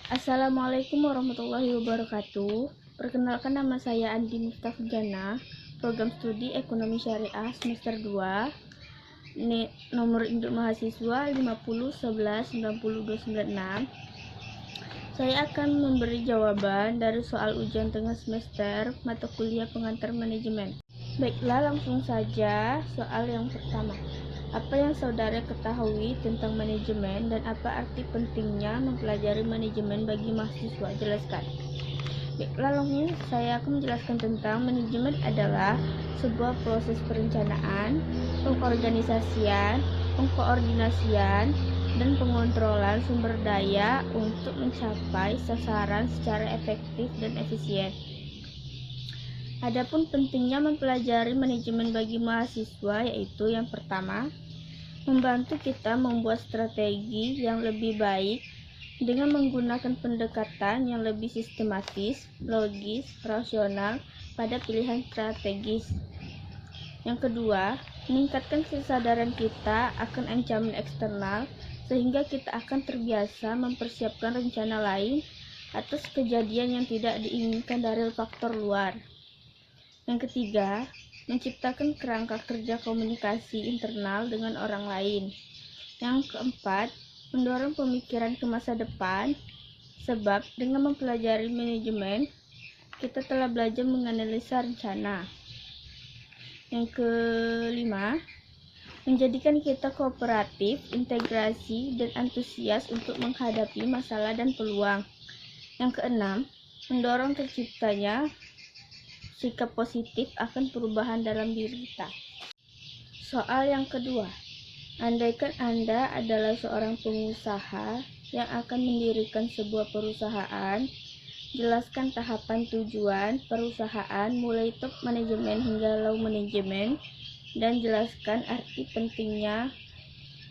Assalamualaikum warahmatullahi wabarakatuh. Perkenalkan, nama saya Andi Miftahjana, program studi Ekonomi Syariah semester 2. Ini nomor induk mahasiswa 50119026. Saya akan memberi jawaban dari soal ujian tengah semester mata kuliah pengantar manajemen. Baiklah, langsung saja soal yang pertama. Apa yang saudara ketahui tentang manajemen dan apa arti pentingnya mempelajari manajemen bagi mahasiswa? Jelaskan. Baiklah, langsung saya akan menjelaskan tentang manajemen adalah sebuah proses perencanaan, pengorganisasian, pengkoordinasian, dan pengontrolan sumber daya untuk mencapai sasaran secara efektif dan efisien. Adapun pentingnya mempelajari manajemen bagi mahasiswa yaitu yang pertama, membantu kita membuat strategi yang lebih baik dengan menggunakan pendekatan yang lebih sistematis, logis, rasional pada pilihan strategis. Yang kedua, meningkatkan kesadaran kita akan ancaman eksternal sehingga kita akan terbiasa mempersiapkan rencana lain atas kejadian yang tidak diinginkan dari faktor luar. Yang ketiga, menciptakan kerangka kerja komunikasi internal dengan orang lain. Yang keempat, mendorong pemikiran ke masa depan, sebab dengan mempelajari manajemen, kita telah belajar menganalisa rencana. Yang kelima, menjadikan kita kooperatif, integrasi, dan antusias untuk menghadapi masalah dan peluang. Yang keenam, mendorong terciptanya sikap positif akan perubahan dalam diri kita. Soal yang kedua, andaikan Anda adalah seorang pengusaha yang akan mendirikan sebuah perusahaan, jelaskan tahapan tujuan perusahaan mulai top manajemen hingga low manajemen, dan jelaskan arti pentingnya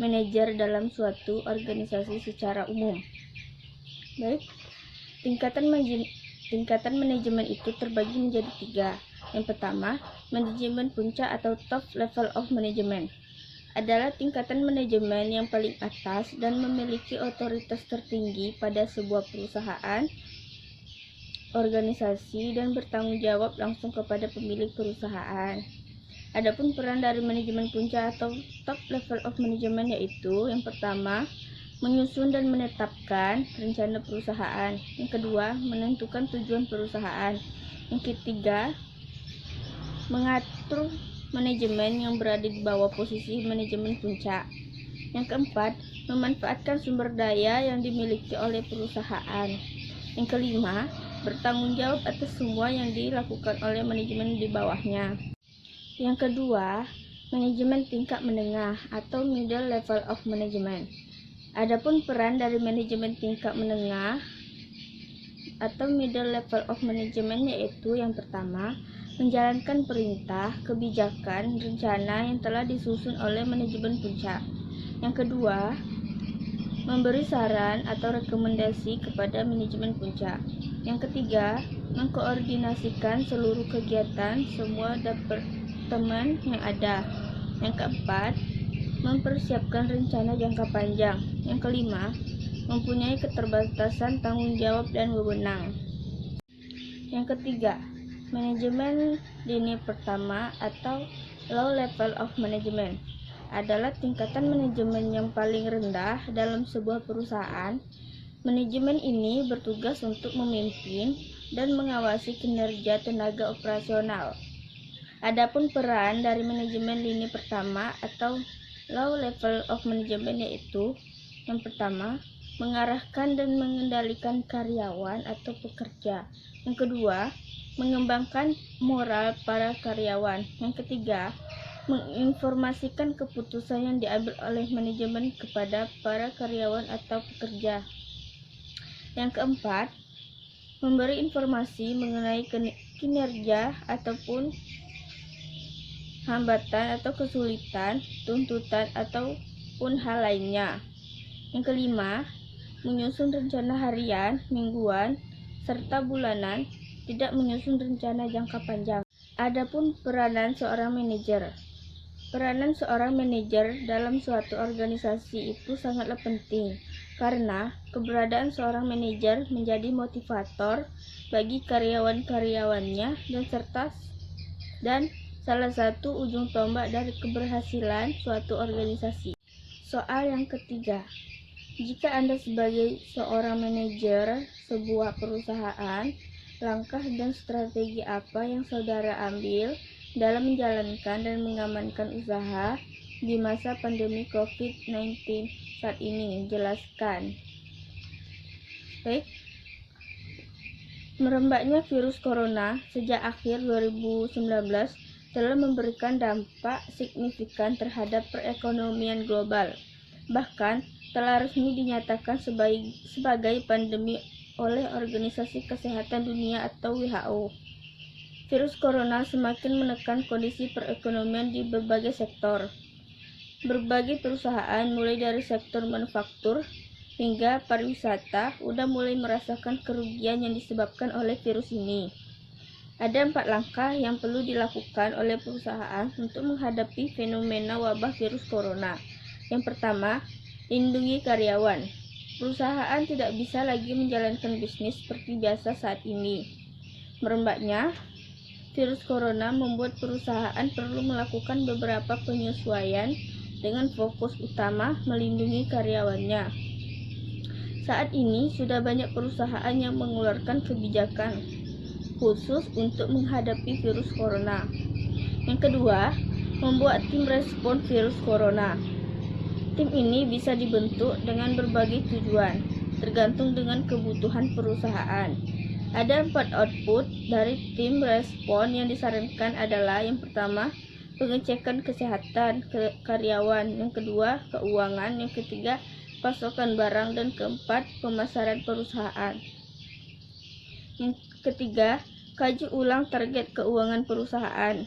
manajer dalam suatu organisasi secara umum. Baik, Tingkatan manajemen itu terbagi menjadi 3. Yang pertama, manajemen puncak atau top level of management adalah tingkatan manajemen yang paling atas dan memiliki otoritas tertinggi pada sebuah perusahaan, organisasi, dan bertanggung jawab langsung kepada pemilik perusahaan. Adapun peran dari manajemen puncak atau top level of management yaitu yang pertama, menyusun dan menetapkan rencana perusahaan. Yang kedua, menentukan tujuan perusahaan. Yang ketiga, mengatur manajemen yang berada di bawah posisi manajemen puncak. Yang keempat, memanfaatkan sumber daya yang dimiliki oleh perusahaan. Yang kelima, bertanggung jawab atas semua yang dilakukan oleh manajemen di bawahnya. Yang kedua, manajemen tingkat menengah atau middle level of management. Adapun peran dari manajemen tingkat menengah atau middle level of management yaitu yang pertama, menjalankan perintah, kebijakan, rencana yang telah disusun oleh manajemen puncak. Yang kedua, memberi saran atau rekomendasi kepada manajemen puncak. Yang ketiga, mengkoordinasikan seluruh kegiatan semua departemen yang ada. Yang keempat, mempersiapkan rencana jangka panjang. Yang kelima, mempunyai keterbatasan tanggung jawab dan wewenang. Yang ketiga, manajemen lini pertama atau low level of management adalah tingkatan manajemen yang paling rendah dalam sebuah perusahaan. Manajemen ini bertugas untuk memimpin dan mengawasi kinerja tenaga operasional. Adapun peran dari manajemen lini pertama atau low level of management yaitu yang pertama, mengarahkan dan mengendalikan karyawan atau pekerja. Yang kedua, mengembangkan moral para karyawan. Yang ketiga, menginformasikan keputusan yang diambil oleh manajemen kepada para karyawan atau pekerja. Yang keempat, memberi informasi mengenai kinerja ataupun hambatan atau kesulitan, tuntutan ataupun hal lainnya. Yang kelima, menyusun rencana harian, mingguan, serta bulanan, tidak menyusun rencana jangka panjang. Adapun peranan seorang manajer. Peranan seorang manajer dalam suatu organisasi itu sangatlah penting karena keberadaan seorang manajer menjadi motivator bagi karyawan-karyawannya dan salah satu ujung tombak dari keberhasilan suatu organisasi. Soal yang ketiga, jika Anda sebagai seorang manajer sebuah perusahaan, langkah dan strategi apa yang saudara ambil dalam menjalankan dan mengamankan usaha di masa pandemi COVID-19 saat ini? Jelaskan. Baik. Merebaknya virus corona sejak akhir 2019 telah memberikan dampak signifikan terhadap perekonomian global. Bahkan telah resmi dinyatakan sebagai pandemi oleh Organisasi Kesehatan Dunia atau WHO. Virus corona semakin menekan kondisi perekonomian di berbagai sektor. Berbagai perusahaan mulai dari sektor manufaktur hingga pariwisata udah mulai merasakan kerugian yang disebabkan oleh virus ini. Ada 4 langkah yang perlu dilakukan oleh perusahaan untuk menghadapi fenomena wabah virus corona. Yang pertama, lindungi karyawan. Perusahaan tidak bisa lagi menjalankan bisnis seperti biasa saat ini. Merebaknya virus corona membuat perusahaan perlu melakukan beberapa penyesuaian dengan fokus utama melindungi karyawannya. Saat ini sudah banyak perusahaan yang mengeluarkan kebijakan khusus untuk menghadapi virus corona. Yang kedua, membuat tim respon virus corona. Tim ini bisa dibentuk dengan berbagai tujuan, tergantung dengan kebutuhan perusahaan. Ada 4 output dari tim respon yang disarankan adalah: yang pertama, pengecekan kesehatan karyawan, yang kedua, keuangan, yang ketiga, pasokan barang, dan keempat, pemasaran perusahaan. Yang ketiga, kaji ulang target keuangan perusahaan.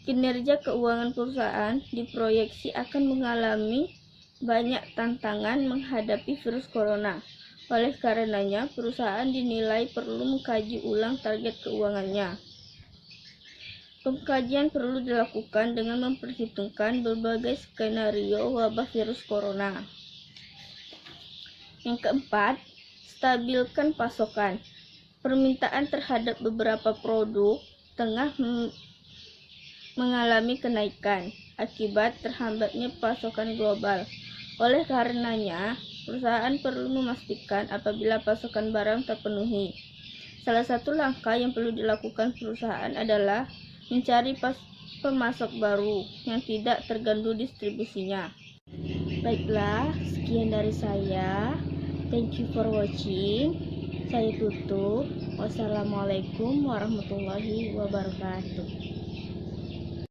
Kinerja keuangan perusahaan diproyeksi akan mengalami banyak tantangan menghadapi virus corona. Oleh karenanya, perusahaan dinilai perlu mengkaji ulang target keuangannya. Pengkajian perlu dilakukan dengan memperhitungkan berbagai skenario wabah virus corona. Yang keempat, stabilkan pasokan. Permintaan terhadap beberapa produk tengah mengalami kenaikan akibat terhambatnya pasokan global. Oleh karenanya, perusahaan perlu memastikan apabila pasokan barang terpenuhi. Salah satu langkah yang perlu dilakukan perusahaan adalah mencari pemasok baru yang tidak terganggu distribusinya. Baiklah, sekian dari saya. Thank you for watching. Saya tutup. Wassalamualaikum warahmatullahi wabarakatuh.